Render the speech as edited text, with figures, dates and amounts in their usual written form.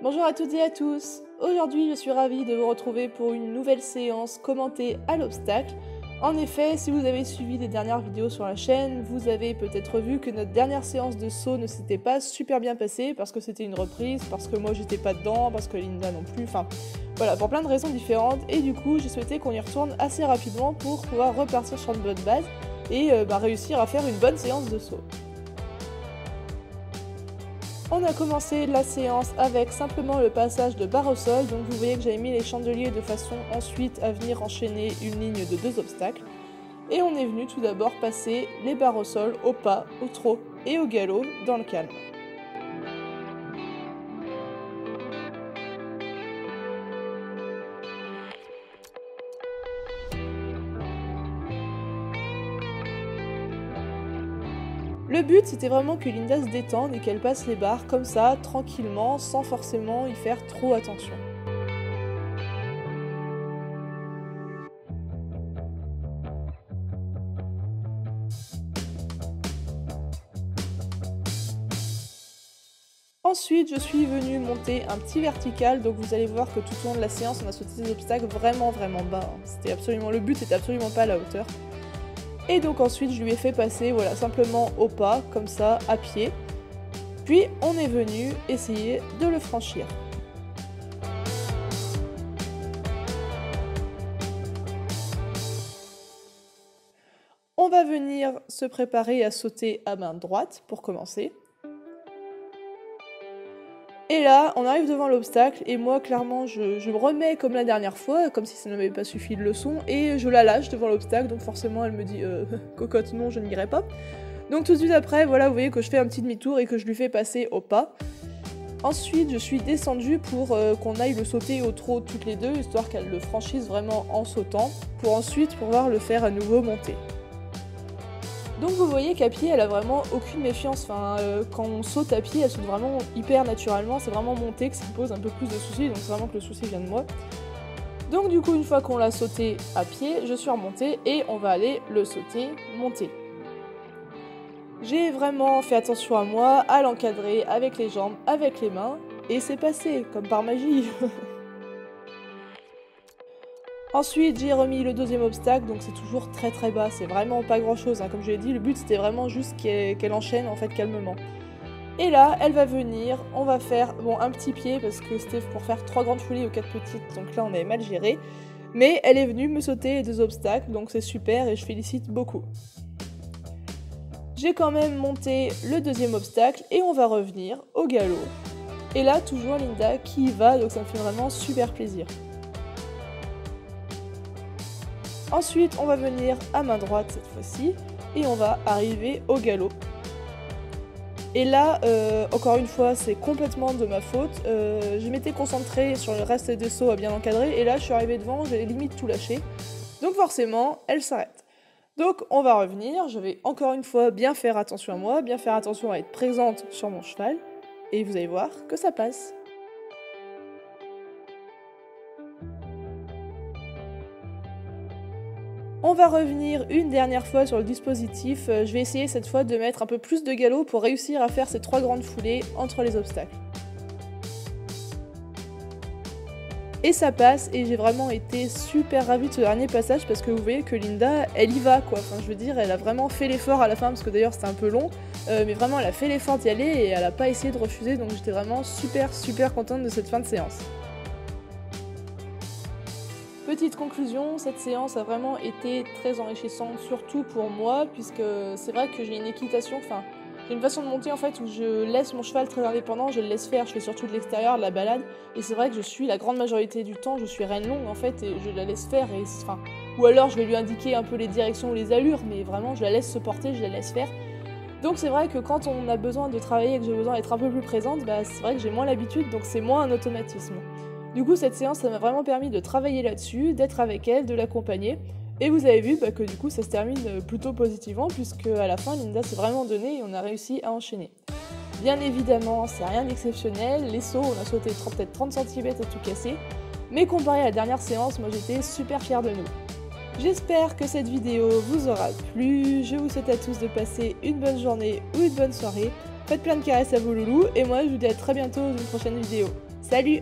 Bonjour à toutes et à tous. Aujourd'hui, je suis ravie de vous retrouver pour une nouvelle séance commentée à l'obstacle. En effet, si vous avez suivi les dernières vidéos sur la chaîne, vous avez peut-être vu que notre dernière séance de saut ne s'était pas super bien passée parce que c'était une reprise, parce que moi j'étais pas dedans, parce que Linda non plus, enfin voilà, pour plein de raisons différentes. Et du coup, j'ai souhaité qu'on y retourne assez rapidement pour pouvoir repartir sur une bonne base et réussir à faire une bonne séance de saut. On a commencé la séance avec simplement le passage de barre au sol, donc vous voyez que j'avais mis les chandeliers de façon ensuite à venir enchaîner une ligne de 2 obstacles. Et on est venu tout d'abord passer les barres au sol au pas, au trot et au galop dans le calme. Le but, c'était vraiment que Linda se détende et qu'elle passe les barres comme ça, tranquillement, sans forcément y faire trop attention. Ensuite, je suis venue monter un petit vertical, donc vous allez voir que tout au long de la séance, on a sauté des obstacles vraiment bas. C'était absolument, le but c'était absolument pas à la hauteur. Et donc ensuite, je lui ai fait passer, voilà, simplement au pas, comme ça, à pied. Puis, on est venu essayer de le franchir. On va venir se préparer à sauter à main droite pour commencer. Et là, on arrive devant l'obstacle et moi, clairement, je me remets comme la dernière fois, comme si ça ne m'avait pas suffi de leçon, et je la lâche devant l'obstacle, donc forcément elle me dit cocotte, non, je n'irai pas. Donc tout de suite après, voilà, vous voyez que je fais un petit demi-tour et que je lui fais passer au pas. Ensuite, je suis descendue pour qu'on aille le sauter au trot toutes les deux, histoire qu'elle le franchisse vraiment en sautant, pour ensuite pouvoir le faire à nouveau monter. Donc vous voyez qu'à pied, elle a vraiment aucune méfiance. Enfin, quand on saute à pied, elle saute vraiment hyper naturellement. C'est vraiment monter que ça pose un peu plus de soucis. Donc c'est vraiment que le souci vient de moi. Donc du coup, une fois qu'on l'a sauté à pied, je suis remontée et on va aller le sauter, monter. J'ai vraiment fait attention à moi, à l'encadrer avec les jambes, avec les mains. Et c'est passé, comme par magie. Ensuite, j'ai remis le deuxième obstacle, donc c'est toujours très bas, c'est vraiment pas grand chose, hein. Comme je l'ai dit, le but c'était vraiment juste qu'elle enchaîne en fait calmement. Et là, elle va venir, on va faire un petit pied parce que c'était pour faire 3 grandes foulées ou 4 petites, donc là on avait mal géré. Mais elle est venue me sauter les 2 obstacles, donc c'est super et je félicite beaucoup. J'ai quand même monté le deuxième obstacle et on va revenir au galop. Et là, toujours Linda qui y va, donc ça me fait vraiment super plaisir. Ensuite, on va venir à main droite cette fois-ci, et on va arriver au galop. Et là, encore une fois, c'est complètement de ma faute. Je m'étais concentrée sur le reste des sauts à bien encadrer, et là, je suis arrivée devant, j'ai limite tout lâché. Donc forcément, elle s'arrête. Donc on va revenir, je vais encore une fois bien faire attention à moi, bien faire attention à être présente sur mon cheval, et vous allez voir que ça passe. On va revenir une dernière fois sur le dispositif, je vais essayer cette fois de mettre un peu plus de galop pour réussir à faire ces 3 grandes foulées entre les obstacles. Et ça passe, et j'ai vraiment été super ravie de ce dernier passage parce que vous voyez que Linda, elle y va quoi, enfin je veux dire, elle a vraiment fait l'effort à la fin parce que d'ailleurs c'était un peu long, mais vraiment elle a fait l'effort d'y aller et elle a pas essayé de refuser, donc j'étais vraiment super contente de cette fin de séance. Petite conclusion, cette séance a vraiment été très enrichissante, surtout pour moi, puisque c'est vrai que j'ai une équitation, enfin, j'ai une façon de monter en fait où je laisse mon cheval très indépendant, je le laisse faire, je fais surtout de l'extérieur, de la balade, et c'est vrai que je suis la grande majorité du temps, je suis reine longue en fait, et je la laisse faire, et enfin, ou alors je vais lui indiquer un peu les directions ou les allures, mais vraiment je la laisse se porter, je la laisse faire. Donc c'est vrai que quand on a besoin de travailler et que j'ai besoin d'être un peu plus présente, c'est vrai que j'ai moins l'habitude, donc c'est moins un automatisme. Du coup, cette séance, ça m'a vraiment permis de travailler là-dessus, d'être avec elle, de l'accompagner. Et vous avez vu que du coup, ça se termine plutôt positivement, puisque à la fin, Linda s'est vraiment donnée et on a réussi à enchaîner. Bien évidemment, c'est rien d'exceptionnel. Les sauts, on a sauté peut-être 30 cm et tout cassé. Mais comparé à la dernière séance, moi j'étais super fière de nous. J'espère que cette vidéo vous aura plu, je vous souhaite à tous de passer une bonne journée ou une bonne soirée. Faites plein de caresses à vos loulous et moi je vous dis à très bientôt dans une prochaine vidéo. Salut!